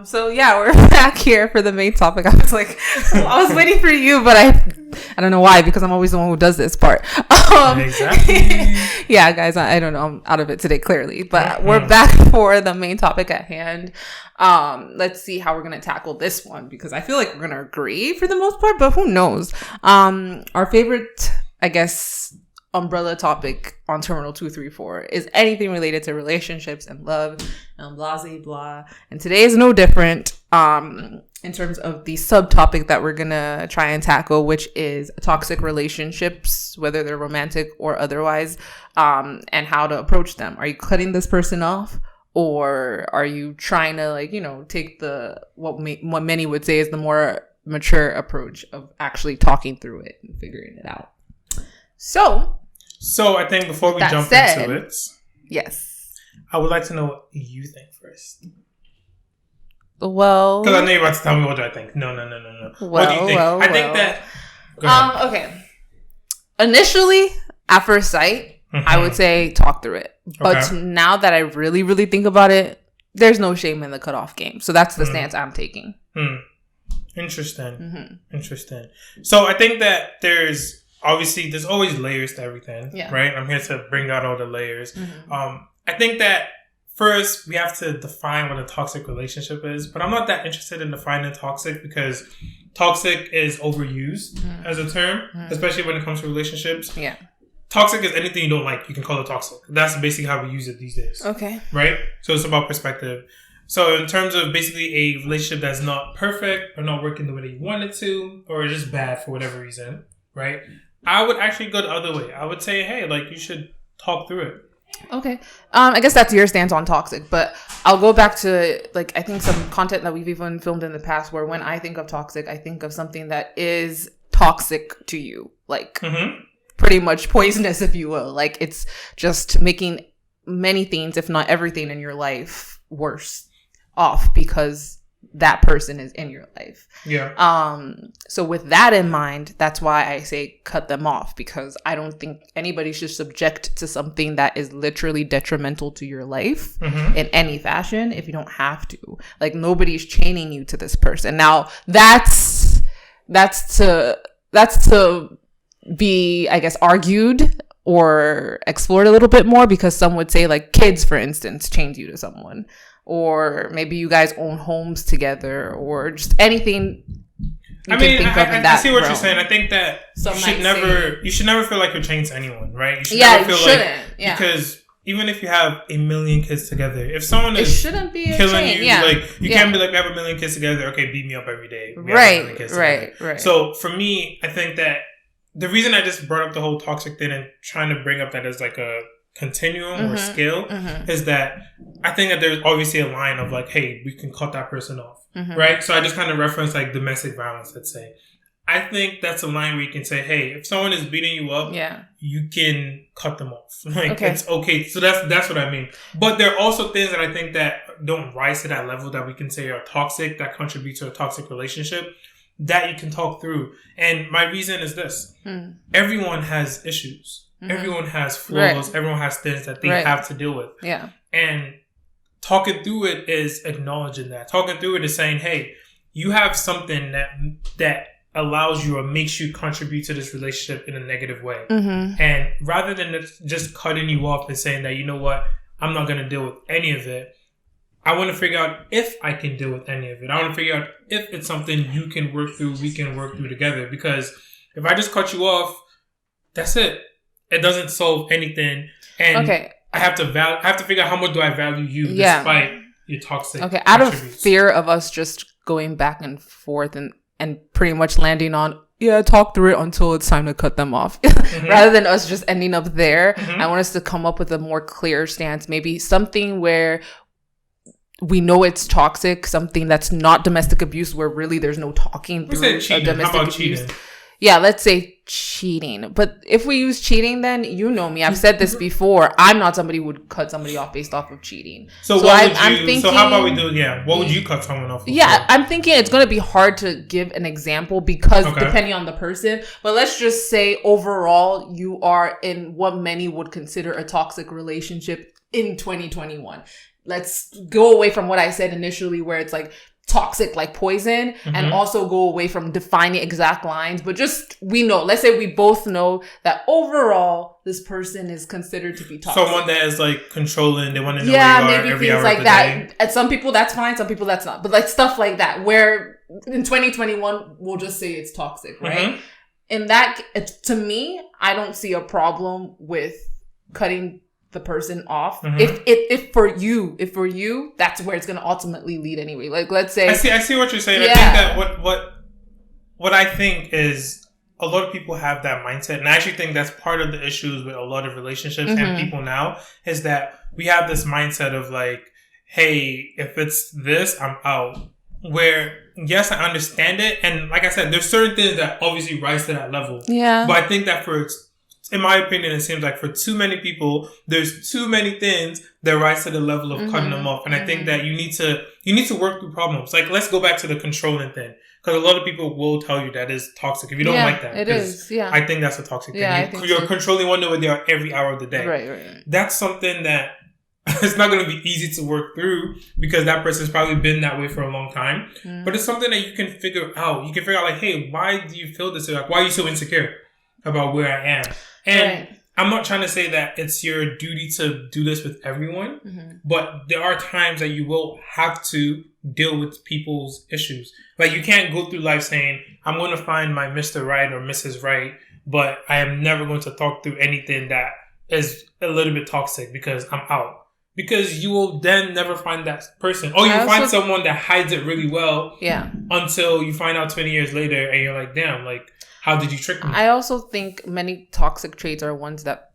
So yeah, we're back here for the main topic. I was waiting for you, but I don't know why, because I'm always the one who does this part. Exactly. Yeah, guys, I don't know. I'm out of it today, clearly, but we're back for the main topic at hand. Let's see how we're going to tackle this one, because I feel like we're going to agree for the most part, but who knows? Our favorite, I guess, umbrella topic on Terminal 234 is anything related to relationships and love and blah, blah, blah. And today is no different in terms of the subtopic that we're going to try and tackle, which is toxic relationships, whether they're romantic or otherwise, and how to approach them. Are you cutting this person off? Or are you trying to, take what many would say is the more mature approach of actually talking through it and figuring it out? So I think before we jump into it, yes, I would like to know what you think first. Well, because I know you're about to tell me what I think. No. What do you think? I think that. Okay. Initially, at first sight, I would say talk through it. But now that I really, really think about it, there's no shame in the cutoff game. So that's the stance I'm taking. Interesting. Interesting. So I think that there's always layers to everything, right? I'm here to bring out all the layers. I think that first we have to define what a toxic relationship is, but I'm not that interested in defining toxic because toxic is overused as a term, especially when it comes to relationships. Yeah. Toxic is anything you don't like. You can call it toxic. That's basically how we use it these days. Okay. Right? So it's about perspective. So in terms of basically a relationship that's not perfect or not working the way that you want it to, or just bad for whatever reason, right? I would actually go the other way. I would say, hey, you should talk through it. Okay. I guess that's your stance on toxic, but I'll go back to I think some content that we've even filmed in the past where when I think of toxic, I think of something that is toxic to you. Pretty much poisonous, if you will. It's just making many things, if not everything in your life worse off because that person is in your life. Yeah. So with that in mind, that's why I say cut them off, because I don't think anybody should subject to something that is literally detrimental to your life in any fashion if you don't have to. Nobody's chaining you to this person. Now that's to be, I guess, argued or explored a little bit more, because some would say kids, for instance, chains you to someone. Or maybe you guys own homes together, or just anything. I see what you're saying. I think that you should never feel like you're chained to anyone, right? You should never feel because even if you have a million kids together, if someone is killing you, you can't be we have a million kids together. Okay, beat me up every day. Right. So for me, I think that the reason I just brought up the whole toxic thing and trying to bring up that as a continuum or scale is that I think that there's obviously a line of hey, we can cut that person off, right? So I just kind of reference domestic violence, let's say. I think that's a line where you can say, hey, if someone is beating you up, you can cut them off. It's okay. So that's what I mean. But there are also things that I think that don't rise to that level that we can say are toxic, that contribute to a toxic relationship, that you can talk through. And my reason is this. Everyone has issues. Everyone has flaws. Right. Everyone has things that they have to deal with. Yeah. And talking through it is acknowledging that. Talking through it is saying, hey, you have something that allows you or makes you contribute to this relationship in a negative way. And rather than just cutting you off and saying that, you know what, I'm not going to deal with any of it, I want to figure out if I can deal with any of it. I want to figure out if it's something you can work through, we can work through together. Because if I just cut you off, that's it. It doesn't solve anything. And I have to figure out how much do I value you despite your toxic out of fear of us just going back and forth and pretty much landing on, talk through it until it's time to cut them off. Rather than us just ending up there, I want us to come up with a more clear stance. Maybe something where we know it's toxic, something that's not domestic abuse, where really there's no talking through domestic abuse. Cheating? let's say cheating. But if we use cheating, then you know me. I've said this before. I'm not somebody who would cut somebody off based off of cheating. So how about we do it? Yeah. What would you cut someone off? Yeah, I'm thinking it's going to be hard to give an example because depending on the person. But let's just say overall, you are in what many would consider a toxic relationship in 2021. Let's go away from what I said initially, where it's like toxic like poison, and also go away from defining exact lines, but just we know, let's say we both know that overall this person is considered to be toxic. Someone that is like controlling, they want to know where you are maybe every things hour like of the that. day. At some people that's fine, some people that's not, but like stuff like that where in 2021 we'll just say it's toxic, right? In that, to me, I don't see a problem with cutting the person off. If for you, that's where it's going to ultimately lead anyway. Like, let's say, I see what you're saying. Yeah. I think that what I think is a lot of people have that mindset, and I actually think that's part of the issues with a lot of relationships and people now, is that we have this mindset of like, hey, if it's this, I'm out. Where, yes, I understand it, and like I said, there's certain things that obviously rise to that level. Yeah. But I think that in my opinion, it seems like for too many people, there's too many things that rise to the level of cutting them off. And I think that you need to work through problems. Like, let's go back to the controlling thing. Because a lot of people will tell you that is toxic if you don't like that. It is, yeah. I think that's a toxic thing. You're controlling one where they are every hour of the day. Right. That's something that it's not going to be easy to work through because that person's probably been that way for a long time. But it's something that you can figure out. You can figure out like, hey, why do you feel this way? Like, why are you so insecure about where I am? And I'm not trying to say that it's your duty to do this with everyone, but there are times that you will have to deal with people's issues. Like, you can't go through life saying, I'm going to find my Mr. Right or Mrs. Right, but I am never going to talk through anything that is a little bit toxic because I'm out. Because you will then never find that person. Or you find someone that hides it really well until you find out 20 years later and you're like, damn, like, how did you trick me? I also think many toxic traits are ones that,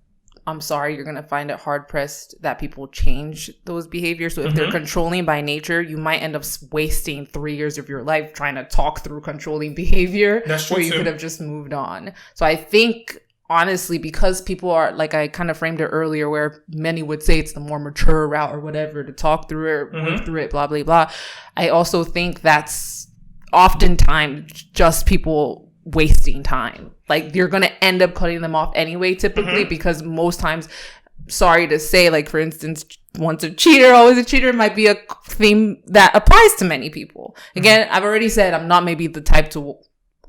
I'm sorry, you're going to find it hard pressed that people change those behaviors. So if they're controlling by nature, you might end up wasting 3 years of your life trying to talk through controlling behavior where you could have just moved on. So I think, honestly, because people are, like I kind of framed it earlier, where many would say it's the more mature route or whatever to talk through it, work through it, blah, blah, blah. I also think that's oftentimes just people wasting time. Like, you're going to end up cutting them off anyway, typically, because most times, sorry to say, like, for instance, once a cheater, always a cheater might be a theme that applies to many people. Again, I've already said I'm not maybe the type to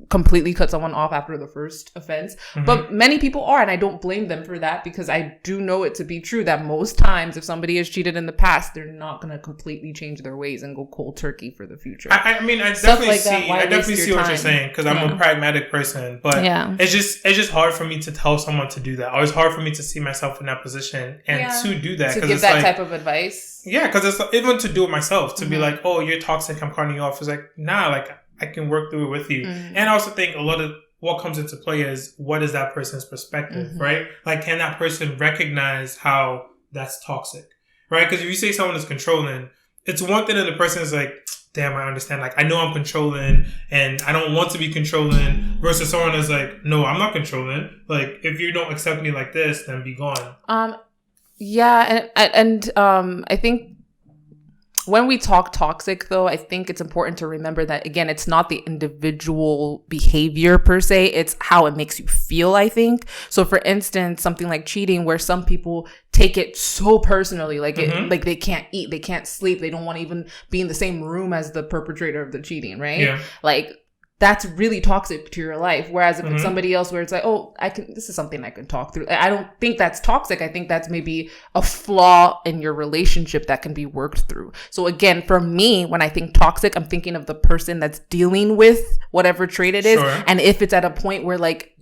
completely cut someone off after the first offense, but many people are, and I don't blame them for that, because I do know it to be true that most times if somebody has cheated in the past, they're not going to completely change their ways and go cold turkey for the future. I mean, I definitely see what you're saying, because I'm a pragmatic person, but it's just hard for me to tell someone to do that, or it's hard for me to see myself in that position and to do that, to give that type of advice. Yeah, because it's even to do it myself, to be like, oh, you're toxic, I'm cutting you off. It's like, nah, like, I can work through it with you. And I also think a lot of what comes into play is, what is that person's perspective, right? Like, can that person recognize how that's toxic, right? Because if you say someone is controlling, it's one thing that the person is like, damn, I understand. Like, I know I'm controlling and I don't want to be controlling, versus someone is like, no, I'm not controlling. Like, if you don't accept me like this, then be gone. I think when we talk toxic, though, I think it's important to remember that, again, it's not the individual behavior per se. It's how it makes you feel, I think. So, for instance, something like cheating, where some people take it so personally, like like they can't eat, they can't sleep, they don't want to even be in the same room as the perpetrator of the cheating, right? Yeah. Like, that's really toxic to your life. Whereas if it's somebody else where it's like, oh, this is something I can talk through. I don't think that's toxic. I think that's maybe a flaw in your relationship that can be worked through. So again, for me, when I think toxic, I'm thinking of the person that's dealing with whatever trait it is. Sure. And if it's at a point where, like,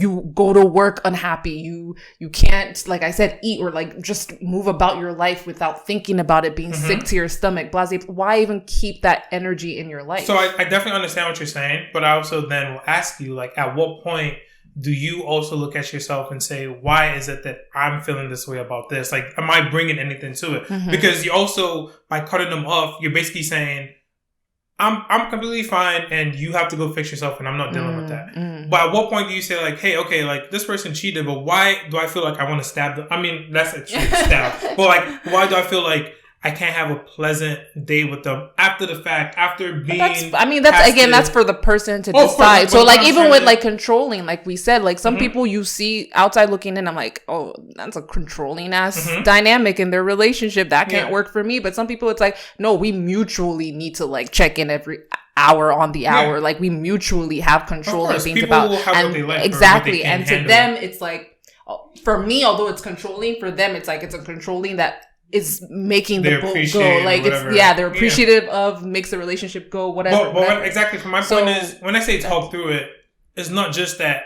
you go to work unhappy, you can't, like I said, eat or like just move about your life without thinking about it, being sick to your stomach, blasé. Why even keep that energy in your life? So I definitely understand what you're saying, but I also then will ask you, like, at what point do you also look at yourself and say, why is it that I'm feeling this way about this? Like, am I bringing anything to it? Because you also, by cutting them off, you're basically saying, I'm completely fine, and you have to go fix yourself, and I'm not dealing with that. But at what point do you say like, hey, okay, like this person cheated, but why do I feel like I want to stab them? I mean, that's a stab, but like, why do I feel like I can't have a pleasant day with them after the fact, after being... That's for the person to decide. So like, even with like controlling, like we said, like some people you see outside looking in, I'm like, oh, that's a controlling ass dynamic in their relationship. That can't work for me. But some people it's like, no, we mutually need to like check in every hour on the hour. Yeah. Like we mutually have control and things about... Exactly. And to them, it's like, for me, although it's controlling, for them, it's like, it's a controlling that is making the boat go. Like it's they're appreciative of, makes the relationship go, whatever. But exactly. For my point is, when I say talk through it, it's not just that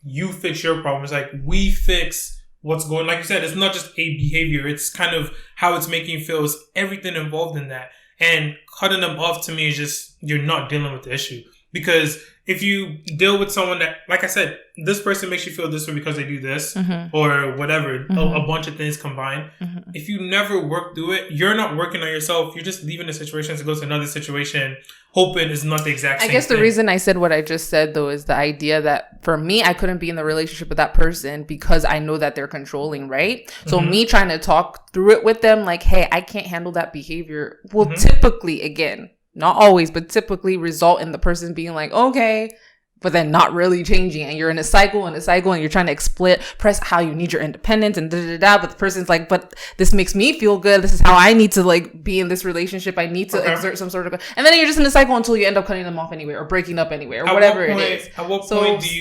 you fix your problem. It's like we fix what's going. Like you said, it's not just a behavior. It's kind of how it's making you feel. It's everything involved in that. And cutting them off to me is just you're not dealing with the issue. Because if you deal with someone that, like I said, this person makes you feel this way because they do this or whatever, a bunch of things combined. If you never work through it, you're not working on yourself. You're just leaving the situation to go to another situation, hoping it's not the exact same thing. I guess the reason I said what I just said, though, is the idea that for me, I couldn't be in the relationship with that person because I know that they're controlling, right? So me trying to talk through it with them, like, hey, I can't handle that behavior, will typically, again, not always, but typically result in the person being like, okay, but then not really changing. And you're in a cycle and you're trying to express how you need your independence and da-da-da-da. But the person's like, but this makes me feel good. This is how I need to like be in this relationship. I need to exert some sort of, and then you're just in a cycle until you end up cutting them off anyway, or breaking up anyway, or whatever it is. At what point do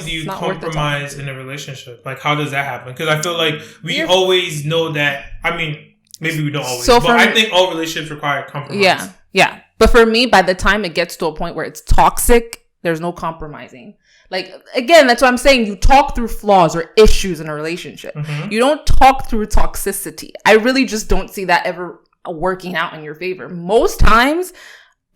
you compromise in a relationship? Like, how does that happen? Because I feel like we always know that, I mean, maybe we don't always, but I think all relationships require compromise. Yeah. But for me, by the time it gets to a point where it's toxic, there's no compromising. Like, again, that's what I'm saying. You talk through flaws or issues in a relationship. You don't talk through toxicity. I really just don't see that ever working out in your favor. Most times,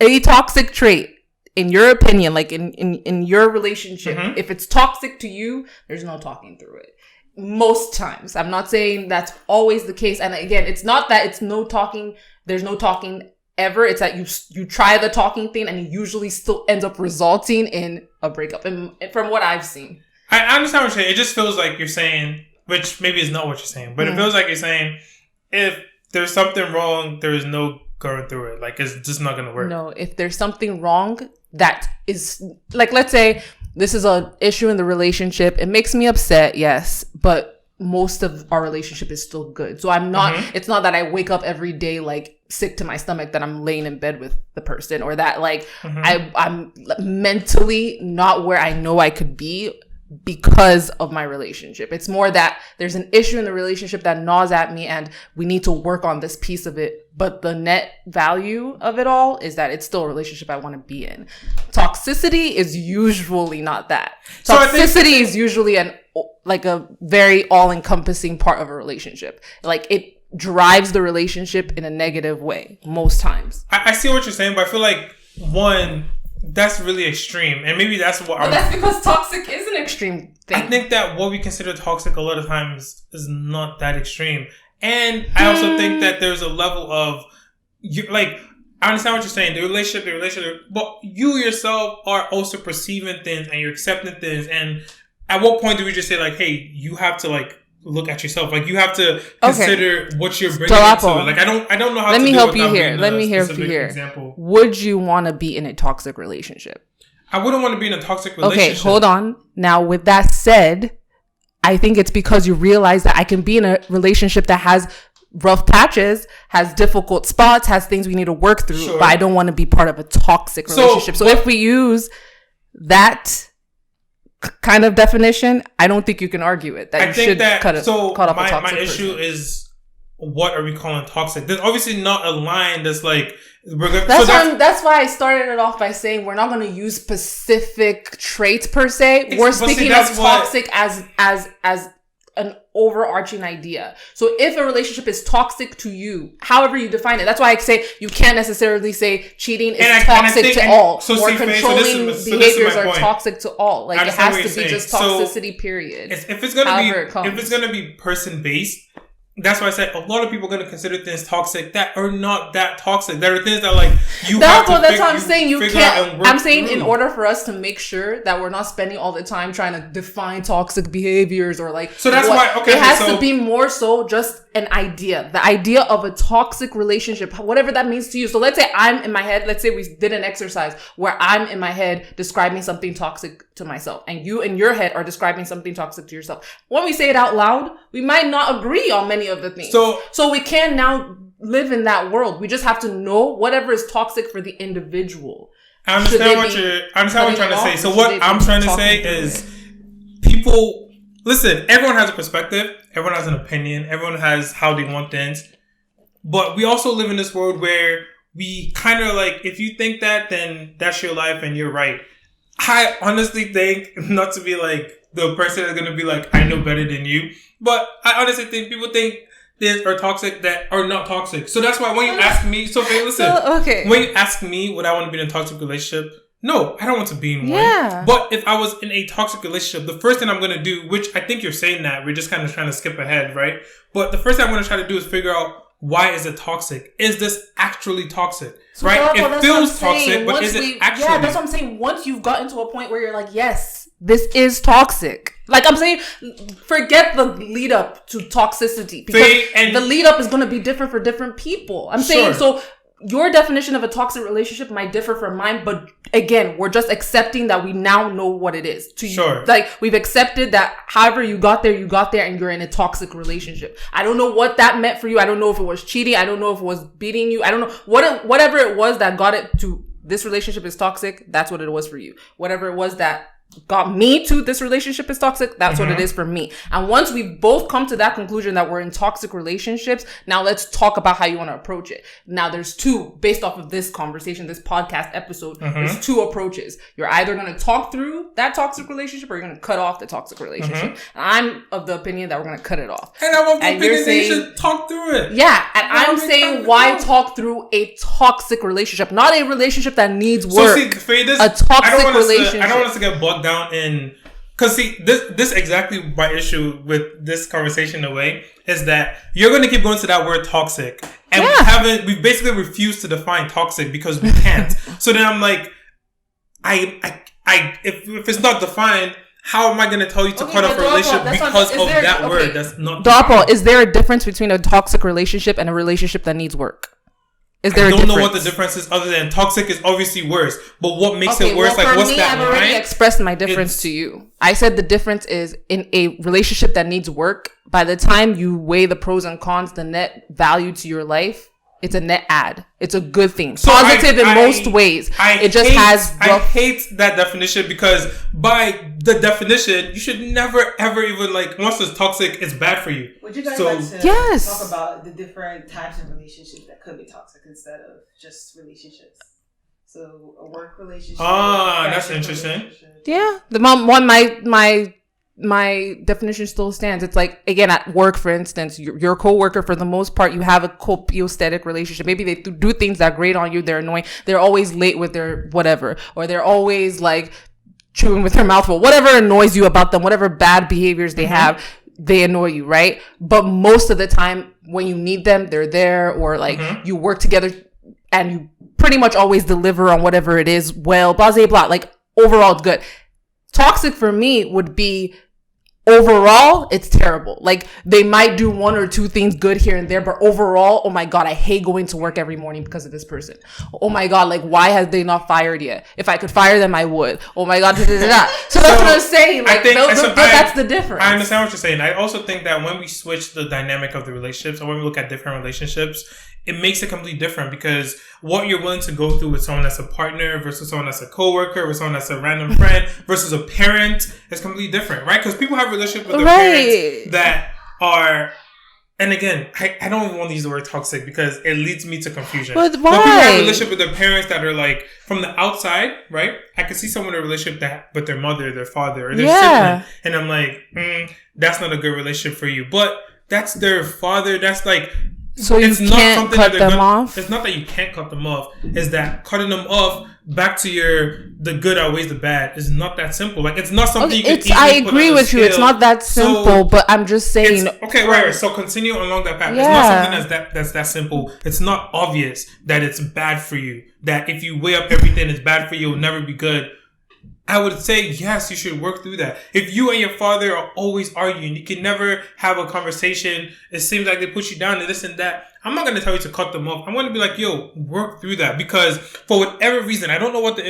a toxic trait, in your opinion, like in your relationship, if it's toxic to you, there's no talking through it. Most times. I'm not saying that's always the case. And again, it's not that it's no talking, there's no talking ever. It's that you try the talking thing and it usually still ends up resulting in a breakup. And from what I've seen. I understand what you're saying. It just feels like you're saying, which maybe is not what you're saying, but it feels like you're saying if there's something wrong, there is no going through it. Like, it's just not going to work. No, if there's something wrong that is, like, let's say this is an issue in the relationship. It makes me upset, yes, but most of our relationship is still good. So I'm not, it's not that I wake up every day, like, sick to my stomach that I'm laying in bed with the person, or that, like, I'm mentally not where I know I could be because of my relationship. It's more that there's an issue in the relationship that gnaws at me and we need to work on this piece of it. But the net value of it all is that it's still a relationship I want to be in. Toxicity is usually not that. Toxicity is usually a very all-encompassing part of a relationship. Like, it drives the relationship in a negative way most times. I see what you're saying, but I feel like, one, that's really extreme, and maybe that's what. But that's because toxic is an extreme thing. I think that what we consider toxic a lot of times is not that extreme, and I also think that there's a level of, like, I understand what you're saying. The relationship, but you yourself are also perceiving things and you're accepting things. And at what point do we just say, like, hey, you have to, like, look at yourself? Like, you have to consider what you're bringing into it. Like, I don't know how to do it. Let me help you here. Example. Would you want to be in a toxic relationship? I wouldn't want to be in a toxic relationship. Okay, hold on. Now, with that said, I think it's because you realize that I can be in a relationship that has rough patches, has difficult spots, has things we need to work through, but I don't want to be part of a toxic relationship. So if we use that kind of definition, I don't think you can argue it. That I you think should that, cut off a toxic my issue person. Is, what are we calling toxic? There's obviously not a line that's like, that's why I started it off by saying we're not going to use specific traits per se. We're speaking of toxic as an overarching idea. So if a relationship is toxic to you, however you define it, that's why I say you can't necessarily say cheating is toxic to all, or controlling behaviors are toxic to all. Like, it has to be just toxicity, period. If it's gonna be person based, that's why I said a lot of people are going to consider things toxic that are not that toxic. There are things that like you that's what I'm saying. You can't. I'm saying in order for us to make sure that we're not spending all the time trying to define toxic behaviors or like. So that's why. Okay, it has to be more so just an idea. The idea of a toxic relationship, whatever that means to you. So let's say I'm in my head. Let's say we did an exercise where I'm in my head describing something toxic to myself, and you in your head are describing something toxic to yourself. When we say it out loud, we might not agree on many of the things. So we can now live in that world. We just have to know whatever is toxic for the individual. I understand what you're trying to say. So what I'm trying to say is people, listen, everyone has a perspective. Everyone has an opinion. Everyone has how they want things. But we also live in this world where we kind of like, if you think that, then that's your life and you're right. I honestly think, not to be like the person that's going to be like, I know better than you. But I honestly think people think things are toxic that are not toxic. So that's why when you ask me, when you ask me would I want to be in a toxic relationship, no, I don't want to be in one. But if I was in a toxic relationship, the first thing I'm going to do, which I think you're saying that, we're just kind of trying to skip ahead, right? But the first thing I'm going to try to do is figure out, why is it toxic? Is this actually toxic? So right? It feels toxic, but is it actually? Yeah, that's what I'm saying. Once you've gotten to a point where you're like, yes, this is toxic. Like I'm saying, forget the lead up to toxicity because the lead up is going to be different for different people. I'm saying, so your definition of a toxic relationship might differ from mine, but again, we're just accepting that we now know what it is. Like we've accepted that however you got there and you're in a toxic relationship. I don't know what that meant for you. I don't know if it was cheating. I don't know if it was beating you. I don't know whatever it was that got it to this relationship is toxic. That's what it was for you. Whatever it was that got me to this relationship is toxic, that's what it is for me. And once we've both come to that conclusion that we're in toxic relationships, now let's talk about how you want to approach it. Now there's two, based off of this conversation, this podcast episode, there's two approaches. You're either going to talk through that toxic relationship or you're going to cut off the toxic relationship. And I'm of the opinion that we're going to cut it off. And I'm of the opinion that you should talk through it. Yeah, and I'm saying why talk through a toxic relationship, not a relationship that needs work. So see, Faye, a toxic relationship. I don't want us to get bogged down in, because see, this exactly my issue with this conversation in a way is that you're going to keep going to that word toxic, and we basically refused to define toxic because we can't. So then I'm like, if it's not defined, how am I going to tell you to cut off a relationship because of that word that's not defined? Is there a difference between a toxic relationship and a relationship that needs work? I don't know what the difference is other than toxic is obviously worse. But what makes it worse? Like, what's that line? I've already expressed my difference to you. I said the difference is in a relationship that needs work, by the time you weigh the pros and cons, the net value to your life, it's a net add. It's a good thing. So positive in most ways. I hate that definition because by the definition, you should never ever even like, once it's toxic, it's bad for you. Would you guys like to talk about the different types of relationships that could be toxic instead of just relationships? So a work relationship. That's interesting. Yeah. My definition still stands. It's like, again, at work, for instance, your coworker, for the most part, you have a copacetic relationship. Maybe they do things that grate on you. They're annoying. They're always late with their whatever, or they're always like chewing with their mouth full. Whatever annoys you about them, whatever bad behaviors they have, they annoy you, right? But most of the time, when you need them, they're there, or like you work together and you pretty much always deliver on whatever it is. Well, blah, blah, blah. Like overall, it's good. Toxic for me would be, overall, it's terrible. Like, they might do one or two things good here and there, but overall, oh my God, I hate going to work every morning because of this person. Oh my God, like, why has they not fired yet? If I could fire them, I would. Oh my God, So that's what I'm saying. Like, that's the difference. I understand what you're saying. I also think that when we switch the dynamic of the relationships, or when we look at different relationships, it makes it completely different, because what you're willing to go through with someone that's a partner versus someone that's a coworker versus someone that's a random friend versus a parent is completely different, right? Because people have relationships with their parents that are, and again, I don't even want to use the word toxic because it leads me to confusion. But why? But people have a relationship with their parents that are like, from the outside, right? I could see someone in a relationship with their mother, their father, or their sibling, and I'm like, that's not a good relationship for you. But that's their father. That's like, So you can't cut them off? It's not that you can't cut them off. It's that cutting them off back to the good outweighs the bad is not that simple. Like, it's not something you can easily I agree with you. It's not that simple, but I'm just saying. Okay, right. So continue along that path. Yeah. It's not something that's that simple. It's not obvious that it's bad for you. That if you weigh up everything, it's bad for you. It'll never be good. I would say, yes, you should work through that. If you and your father are always arguing, you can never have a conversation. It seems like they put you down and this and that. I'm not going to tell you to cut them off. I'm going to be like, yo, work through that. Because for whatever reason, I don't know what the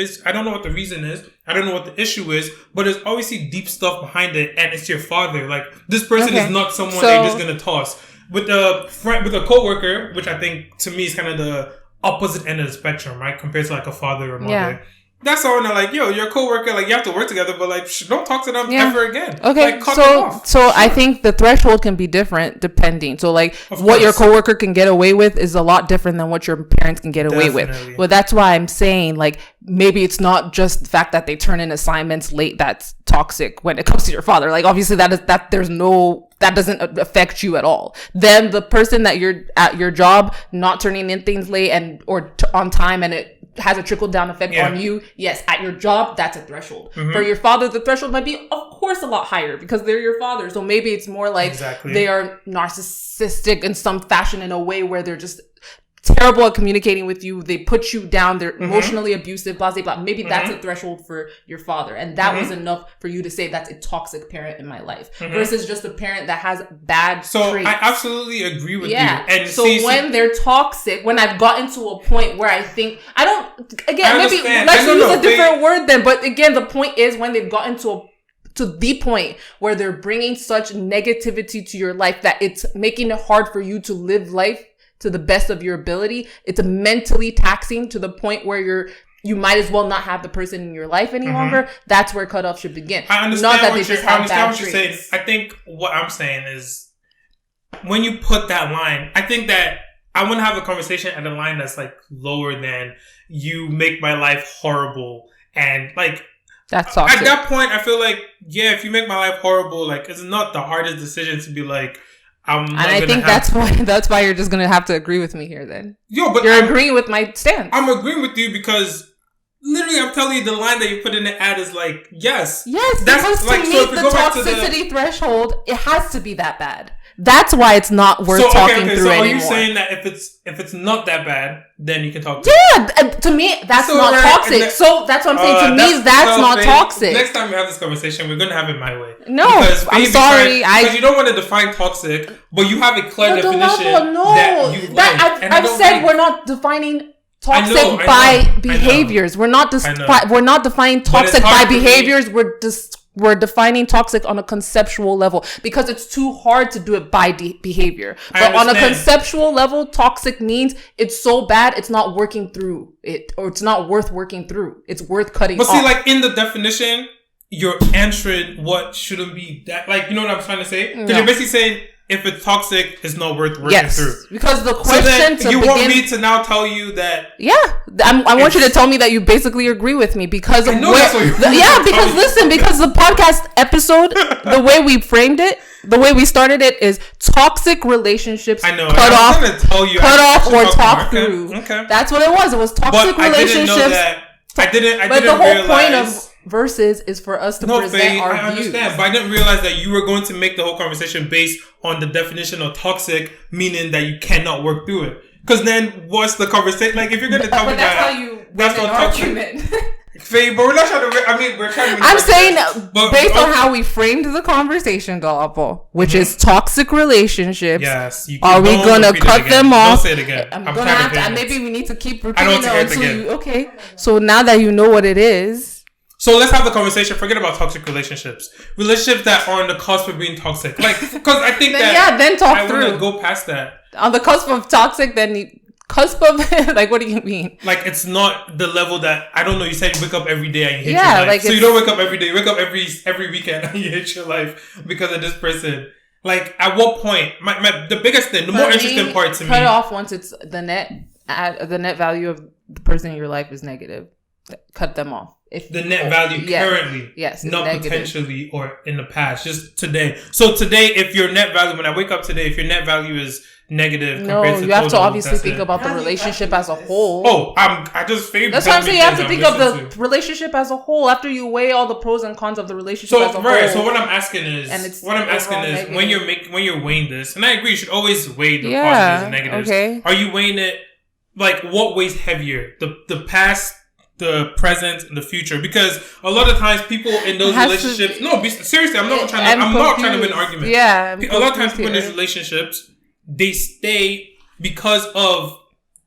reason is. I don't know what the issue is. But there's obviously deep stuff behind it. And it's your father. Like, this person is not someone that you're just going to toss. With a coworker, which I think to me is kind of the opposite end of the spectrum, right? Compared to like a father or mother. Yeah. That's all. And like, yo, your coworker, like, you have to work together, but like, don't talk to them ever again. Okay, like, cut them off. So I think the threshold can be different depending. So like, what your coworker can get away with is a lot different than what your parents can get away with. But that's why I'm saying, like, maybe it's not just the fact that they turn in assignments late that's toxic when it comes to your father. Like, obviously that doesn't affect you at all. Then the person that you're at your job not turning in things late or on time, and it has a trickle down effect on you. Yes, at your job, that's a threshold. Mm-hmm. For your father, the threshold might be, of course, a lot higher because they're your father. So maybe it's more like they are narcissistic in some fashion, in a way where they're just terrible at communicating with you. They put you down. They're emotionally abusive, blah, blah, blah. Maybe that's a threshold for your father. And that was enough for you to say that's a toxic parent in my life versus just a parent that has bad traits. I absolutely agree with you. And so when they're toxic, when I've gotten to a point where I think, let's use a different word then. But again, the point is when they've gotten to the point where they're bringing such negativity to your life that it's making it hard for you to live life to the best of your ability. It's mentally taxing to the point where you might as well not have the person in your life any longer. That's where cutoff should begin. I understand what you're saying. I think what I'm saying is when you put that line, I think that I want to have a conversation at a line that's like lower than you make my life horrible. And like, that's toxic. At that point, I feel like, if you make my life horrible, like, it's not the hardest decision to be like, I think that's why you're just gonna have to agree with me here. Then but you're agreeing with my stance. I'm agreeing with you because literally, I'm telling you, the line that you put in the ad is like, yes. That's because like, to meet the toxicity threshold, it has to be that bad. That's why it's not worth talking through anymore. So are you saying that if it's not that bad, then you can talk to to me, that's not toxic. So that's what I'm saying. To me, that's not toxic. Next time we have this conversation, we're going to have it my way. No, I'm sorry. Because you don't want to define toxic, but you have a clear definition that you like. I've said we're not defining toxic by behaviors. We're not defining toxic by behaviors. We're defining toxic on a conceptual level because it's too hard to do it by behavior. But on a conceptual level, toxic means it's so bad it's not working through it, or it's not worth working through. It's worth cutting off. But see, like in the definition, you're answering what shouldn't be that. Like, you know what I'm trying to say? Because you're basically saying if it's toxic, it's not worth working through. Because the question want me to now tell you that. Yeah, I want you to tell me that you basically agree with me because of because the podcast episode, the way we framed it, the way we started it is toxic relationships. I know. Cut off or talk through. Okay, that's what it was. It was toxic relationships. I didn't But the whole point of Versus is for us to present Faye, our views. I understand, but I didn't realize that you were going to make the whole conversation based on the definition of toxic, meaning that you cannot work through it. Because then, what's the conversation? Like, if you're going to tell me that's not argument. Faye, but we're not trying to. We're trying to. I'm saying based on how we framed the conversation, Galapo, which is toxic relationships. Yes. Are we gonna cut them off? Don't say it again. I'm gonna have to. Maybe we need to keep repeating it until you. Okay. So now that you know what it is. So let's have the conversation. Forget about toxic relationships. Relationships that are on the cusp of being toxic. Like, because I think then talk through. I want to go past that. On the cusp of toxic, cusp of like, what do you mean? Like, it's not the level that, I don't know, you said you wake up every day and you hate your life. Like, so you don't wake up every day. You wake up every weekend and you hate your life because of this person. Like, at what point? The biggest thing, the more interesting part to me. Cut off once it's the net value of the person in your life is negative. Cut them off. If the net value currently, not negative. Potentially or in the past, just today. So today, if your net value, when I wake up today, if your net value is negative, no, you have to obviously think about the relationship as a whole. Oh, I just figured that's why I'm saying you have to think of the relationship as a whole after you weigh all the pros and cons of the relationship as a whole. So what I'm asking is, when you're weighing this, and I agree, you should always weigh the positives and negatives. Okay. Are you weighing it like what weighs heavier, the past, the present, and the future? Because a lot of times people in those relationships, seriously, I'm not trying to win an argument. Yeah, a lot of times people in these relationships, they stay because of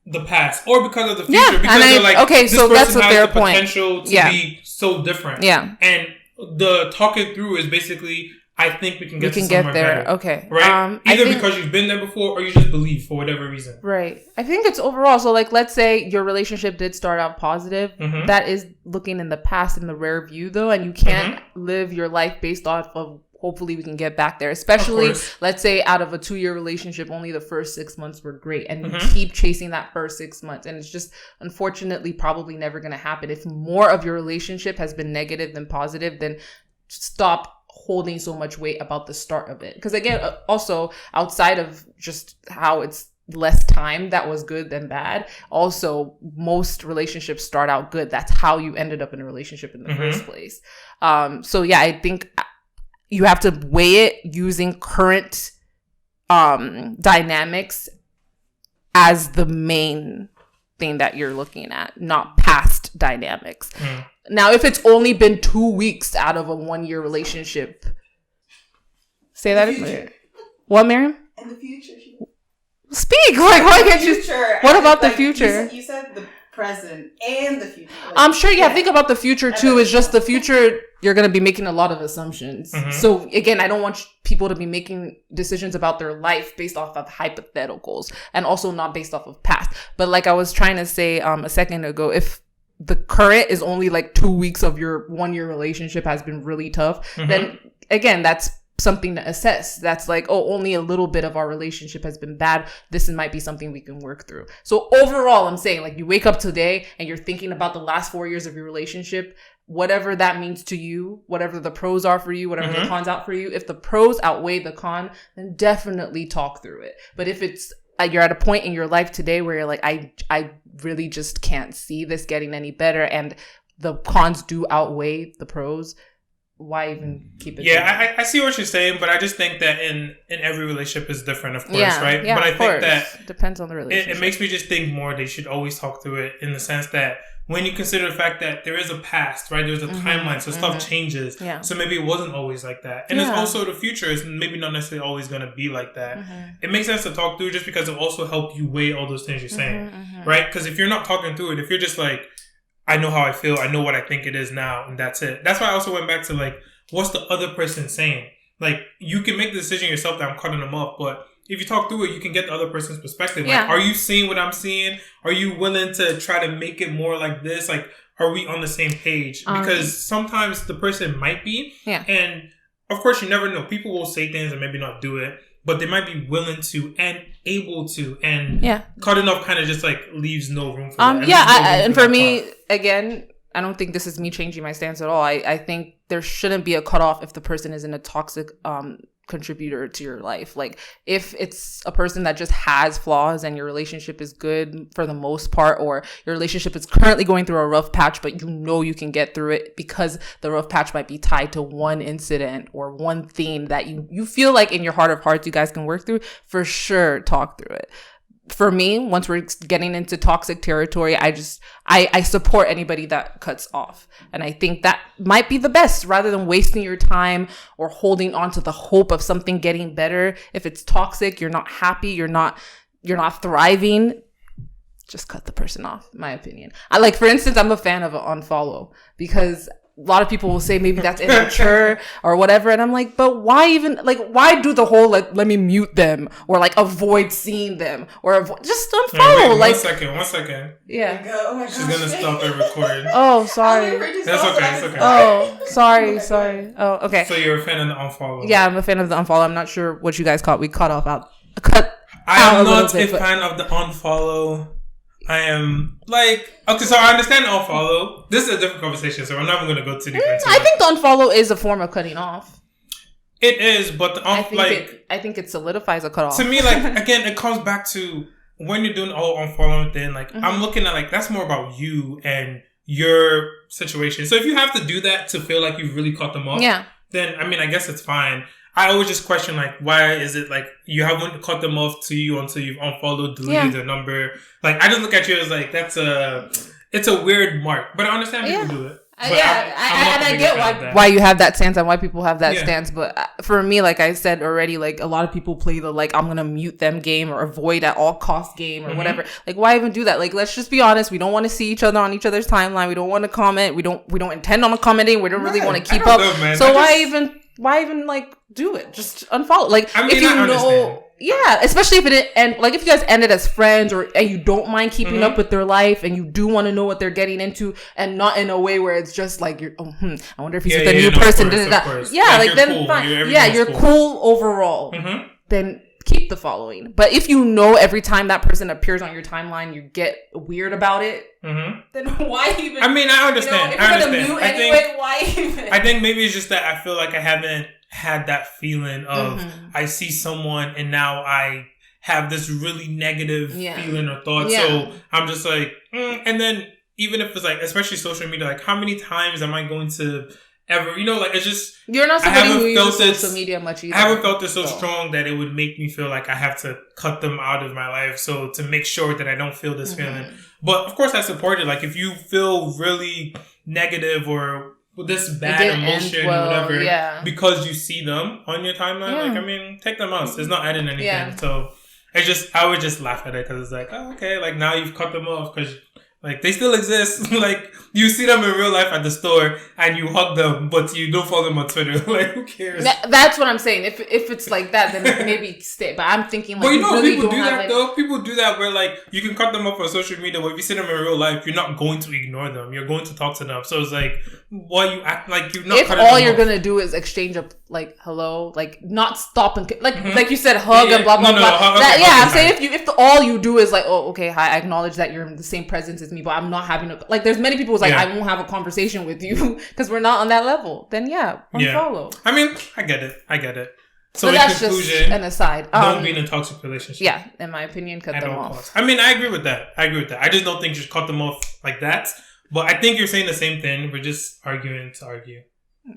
the past or because of the future. Because they're like, okay, so that's a fair point. Potential to be so different. Yeah, and the talking through is basically, I think we can get there. Better, okay. Right? Either because you've been there before or you just believe for whatever reason. Right. I think it's overall. So, like, let's say your relationship did start out positive. Mm-hmm. That is looking in the past in the rear view, though. And you can't live your life based off of hopefully we can get back there. Especially, let's say out of a 2-year relationship, only the first 6 months were great. And you keep chasing that first 6 months. And it's just, unfortunately, probably never going to happen. If more of your relationship has been negative than positive, then stop holding so much weight about the start of it. Because again, also outside of just how it's less time that was good than bad, also most relationships start out good. That's how you ended up in a relationship in the first place. So yeah, I think you have to weigh it using current dynamics as the main thing that you're looking at, not past dynamics. Now, if it's only been 2 weeks out of a 1-year relationship, say that again. What, Miriam? In the future. Speak. Like, why can't you? What about the future? You said the present and the future. Like, I'm sure you have to think about the future too. It's just the future. You're going to be making a lot of assumptions. So again, I don't want people to be making decisions about their life based off of hypotheticals and also not based off of past. But like I was trying to say a second ago, if the current is only like 2 weeks of your 1-year relationship has been really tough, then again, that's something to assess. That's like, oh, only a little bit of our relationship has been bad. This might be something we can work through. So overall, I'm saying, like, you wake up today and you're thinking about the last 4 years of your relationship, whatever that means to you, whatever the pros are for you, whatever the cons out for you. If the pros outweigh the con, then definitely talk through it. But if it's you're at a point in your life today where you're like, I really just can't see this getting any better, and the cons do outweigh the pros, why even keep it? Yeah, I see what you're saying, but I just think that in every relationship is different, of course, right? Yeah, but I think that depends on the relationship. It makes me just think more they should always talk through it, in the sense that when you consider the fact that there is a past, right? There's a timeline, so stuff changes. Yeah. So maybe it wasn't always like that. And it's also the future is maybe not necessarily always going to be like that. It makes sense to talk through just because it also help you weigh all those things you're saying, right? Because if you're not talking through it, if you're just like, I know how I feel, I know what I think it is now, and that's it. That's why I also went back to, like, what's the other person saying? Like, you can make the decision yourself that I'm cutting them off, but if you talk through it, you can get the other person's perspective. Like, are you seeing what I'm seeing? Are you willing to try to make it more like this? Like, are we on the same page? Because sometimes the person might be. Yeah. And, of course, you never know. People will say things and maybe not do it, but they might be willing to and able to. And cutting off kind of just, like, leaves no room for that. And for me, again, I don't think this is me changing my stance at all. I think there shouldn't be a cutoff if the person is in a toxic contributor to your life. Like, if it's a person that just has flaws and your relationship is good for the most part, or your relationship is currently going through a rough patch, but you know you can get through it because the rough patch might be tied to one incident or one theme that you feel like in your heart of hearts you guys can work through, for sure, talk through it. For me, once we're getting into toxic territory, I support anybody that cuts off. And I think that might be the best, rather than wasting your time or holding on to the hope of something getting better. If it's toxic, you're not happy, you're not thriving, just cut the person off, in my opinion. For instance, I'm a fan of an unfollow, because a lot of people will say maybe that's immature or whatever. And I'm like, but why why do the whole, let me mute them, or avoid seeing them, or just unfollow? Wait, one second. Yeah. Oh my gosh. She's going to stop the recording. Oh, sorry. That's okay. It's okay. Oh, sorry. Oh, okay. So you're a fan of the unfollow? Yeah, I'm a fan of the unfollow. I'm not sure what you guys caught. We cut off I am not a fan of the unfollow. I am like, okay, so I understand the unfollow. This is a different conversation, so I'm not even going to go too deep into it. I think the unfollow is a form of cutting off. It is, but I think it solidifies a cutoff. To me, like, again, it comes back to when you're doing all unfollowing thing, like, I'm looking at, like, that's more about you and your situation. So if you have to do that to feel like you've really cut them off, then, I mean, I guess it's fine. I always just question, like, why is it, like, you haven't cut them off to you until you've unfollowed, deleted their number. Like, I just look at you as, like, it's a weird mark. But I understand people do it. I get why you have that stance and why people have that stance. But for me, like I said already, like a lot of people play the like I'm gonna mute them game or avoid at all cost game or whatever. Like why even do that? Like let's just be honest. We don't want to see each other on each other's timeline. We don't want to comment. We don't intend on commenting. We don't really want to keep up. So why even like do it? Just unfollow. Like I mean, if you know. Yeah, especially if if you guys ended as friends and you don't mind keeping up with their life and you do want to know what they're getting into and not in a way where it's just like I wonder if he's with a new person. Yeah, like then cool. Fine. You're cool overall. Then keep the following. But if you know every time that person appears on your timeline you get weird about it, then why even? I mean, I understand. If you're gonna mute anyway, why even? I think maybe it's just that I feel like I haven't had that feeling of I see someone and now I have this really negative feeling or thought. So I'm just like, and then even if it's like, especially social media, like how many times am I going to ever, like it's just, you're not somebody who uses social media much either. I haven't felt this so strong that it would make me feel like I have to cut them out of my life. So to make sure that I don't feel this feeling. But of course I support it. Like if you feel really negative or this bad emotion or whatever because you see them on your timeline, like I mean take them out. It's not adding anything. So I would just laugh at it because it's like, oh, okay, like now you've cut them off because like they still exist. Like you see them in real life at the store and you hug them, but you don't follow them on Twitter. Like who cares? That's what I'm saying. If it's like that, then maybe stay. But I'm thinking like, but really people do that though. People do that where like you can cut them off on social media, but if you see them in real life, you're not going to ignore them. You're going to talk to them. So it's like, why you act like you're not? If all you're gonna do is exchange a like hello, like not stop and like you said hug and blah blah blah. I'm saying if all you do is like, oh okay, hi, I acknowledge that you're in the same presence as me, but I'm not having like there's many people who's like I won't have a conversation with you because we're not on that level. Then unfollow. I mean, I get it. So in that's conclusion, just an aside. Don't be in a toxic relationship. Yeah, in my opinion, cut them off. I mean, I agree with that. I just don't think you should cut them off like that. But I think you're saying the same thing. We're just arguing to argue.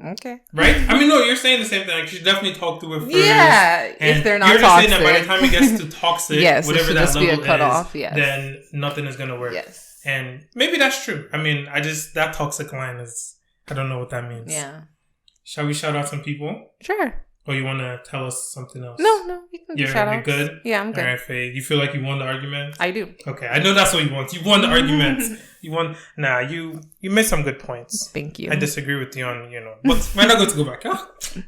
Okay. Right? I mean, no, you're saying the same thing. Like, you should definitely talk to it first. Yeah, if they're not toxic. You're just saying that by the time it gets to toxic, whatever that level is, then nothing is going to work. Yes. And maybe that's true. I mean, that toxic line is, I don't know what that means. Yeah. Shall we shout out some people? Sure. Or you want to tell us something else? No, you can do shout outs. You're good? Yeah, I'm good. All right, Faye. You feel like you won the argument? I do. Okay, I know that's what you want. You won the argument. You won. Nah, you made some good points. Thank you. I disagree with you on, but we're not going to go back.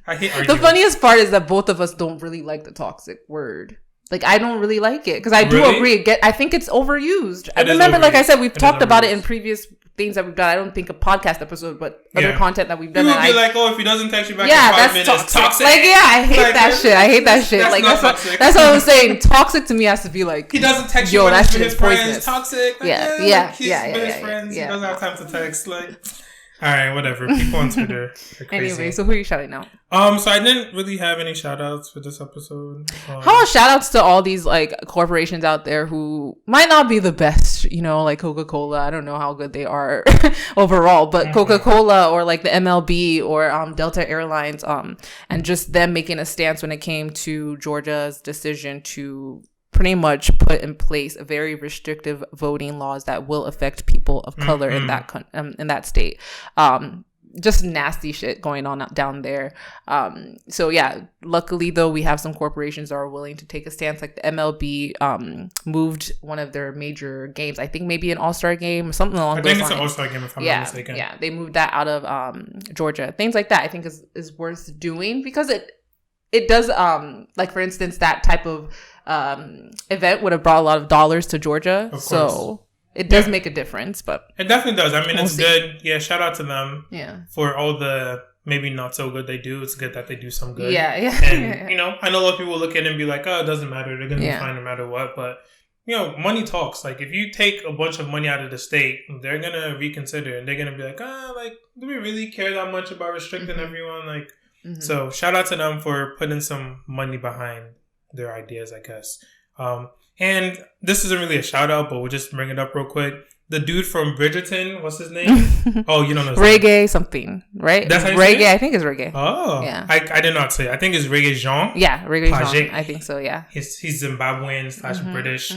I hate arguments. The funniest part is that both of us don't really like the toxic word. Like, I don't really like it because I do agree. I think it's overused. I remember, like I said, we've talked about it in previous things that we've done. I don't think a podcast episode, but other content that we've done. People be like, oh, if he doesn't text you back in 5 minutes, toxic. Like, I hate that shit. I hate that shit. Like, that's what I'm saying. Toxic to me has to be like, he doesn't text you. That shit is poisonous. Toxic. Like, yeah. He doesn't have time to text. Like, all right, whatever. People on Twitter are crazy. Anyway, so who are you shouting out? So I didn't really have any shout outs for this episode. How about shout outs to all these like corporations out there who might not be the best, like Coca-Cola. I don't know how good they are overall, but Coca-Cola or like the MLB or Delta Airlines, and just them making a stance when it came to Georgia's decision to pretty much put in place a very restrictive voting laws that will affect people of color in that state. Just nasty shit going on down there. So yeah, luckily though, we have some corporations that are willing to take a stance. Like the MLB moved one of their major games. I think maybe an All-Star game or something along those lines. I think it's an All-Star game if I'm not mistaken. Yeah, they moved that out of Georgia. Things like that I think is worth doing because it does like for instance that type of event would have brought a lot of dollars to Georgia. So it does make a difference, but it definitely does. I mean, it's good. Yeah, shout out to them. Yeah, for all the maybe not so good they do. It's good that they do some good. Yeah. And I know a lot of people look at it and be like, oh, it doesn't matter. They're gonna be fine no matter what. But money talks. Like, if you take a bunch of money out of the state, they're going to reconsider. And they're going to be like, do we really care that much about restricting everyone? Like, so shout out to them for putting some money behind their ideas, I guess. And this isn't really a shout out, but we'll just bring it up real quick. The dude from Bridgerton, what's his name? Oh, you don't know. Reggae something, right? That's how you Reggae, say it? I think it's Reggae. Oh. Yeah. I did not say it. I think it's Reggae Jean. Yeah, Reggae Jean. I think so, yeah. He's Zimbabwean / British.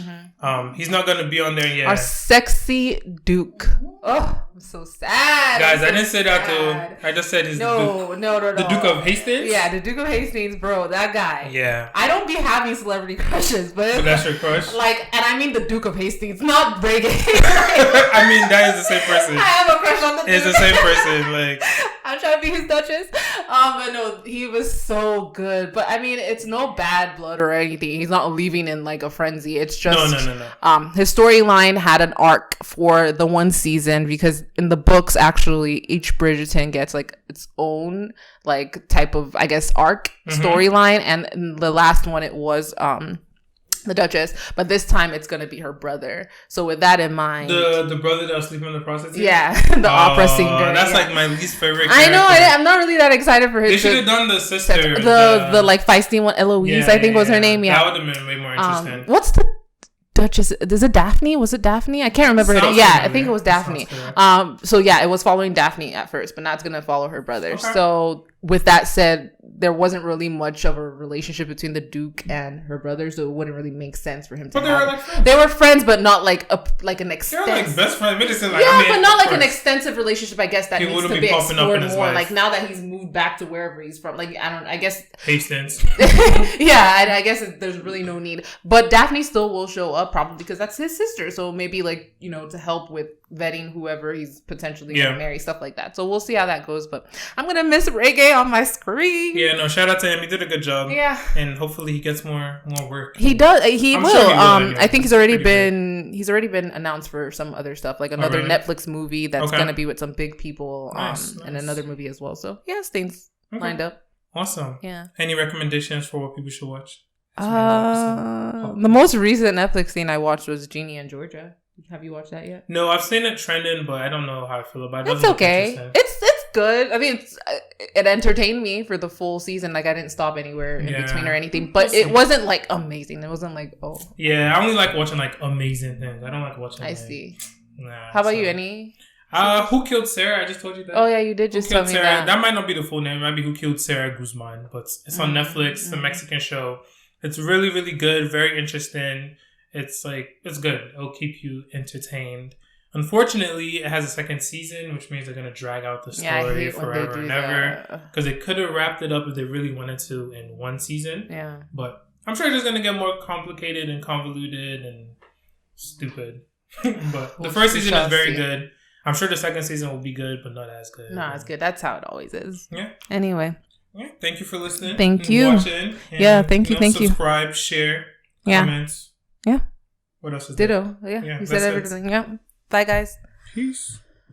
He's not going to be on there yet. Our sexy Duke. Oh, I'm so sad. Guys, I didn't say that though. I just said he's No. The Duke of Hastings? Yeah, the Duke of Hastings, bro. That guy. Yeah. I don't be having celebrity crushes, but that's your crush? Like, and I mean the Duke of Hastings, not Reggae. I mean, that is the same person. I have a crush on the Duke. It's the same person. Like, I'm trying to be his Duchess. But no, he was so good. But I mean, it's no bad blood or anything. He's not leaving in like a frenzy. It's just no. His storyline had an arc for the one season, because in the books, actually, each Bridgerton gets like its own like type of, I guess, arc storyline. And in the last one, it was the Duchess, but this time it's gonna be her brother. So with that in mind, the brother that was sleeping in the prostitute, the opera singer. That's like my least favorite character. I know. I'm not really that excited for his. They should have done the sister, the like feisty one, Eloise, I think was her name. Yeah, that would have been way more interesting. What's the Duchess? Is it Daphne? Was it Daphne? I can't remember her name. Yeah, I think it was Daphne. So yeah, it was following Daphne at first, but now it's gonna follow her brother. Okay. So with that said, there wasn't really much of a relationship between the Duke and her brother, so it wouldn't really make sense for him to. But they were like friends. They were friends, but not like an extensive. They're like best friends. But not like an extensive relationship. I guess that needs to be explored more. Like now that he's moved back to wherever he's from, like I guess Hastings. Yeah, I guess there's really no need. But Daphne still will show up probably because that's his sister. So maybe like to help with vetting whoever he's potentially gonna marry, stuff like that. So we'll see how that goes. But I'm gonna miss Reggae on my screen. Yeah, no, shout out to him. He did a good job. Yeah, and hopefully he gets more work. He does. He will. Sure anyway. I think he's already been announced for some other stuff, like another Netflix movie that's gonna be with some big people. Nice. And another movie as well. So he has things lined up. Awesome. Yeah. Any recommendations for what people should watch? The most recent Netflix thing I watched was Genie and Georgia. Have you watched that yet? No, I've seen it trending, but I don't know how I feel about it. It's okay. It's good. I mean, it entertained me for the full season. Like I didn't stop anywhere in between or anything. But it wasn't like amazing. It wasn't like Yeah, I only like watching like amazing things. I don't like watching. I see. Nah. How about you? Any? Who Killed Sarah? I just told you that. Oh yeah, you did just tell me that. That might not be the full name. It might be Who Killed Sarah Guzman, but it's on Netflix. It's a Mexican show. It's really, really good. Very interesting. It's good. It'll keep you entertained. Unfortunately, it has a second season, which means they're going to drag out the story forever and ever. Because they could have wrapped it up if they really wanted to in one season. Yeah. But I'm sure it's just going to get more complicated and convoluted and stupid. But the first season is very good. I'm sure the second season will be good, but not as good. Not as good. That's how it always is. Yeah. Anyway. Yeah. Thank you for listening. Thank you. Watching. And, thank you. Thank you. Subscribe, share, comments. Yeah. What else is Ditto. There? Yeah. You said everything. Yeah. Bye, guys. Peace.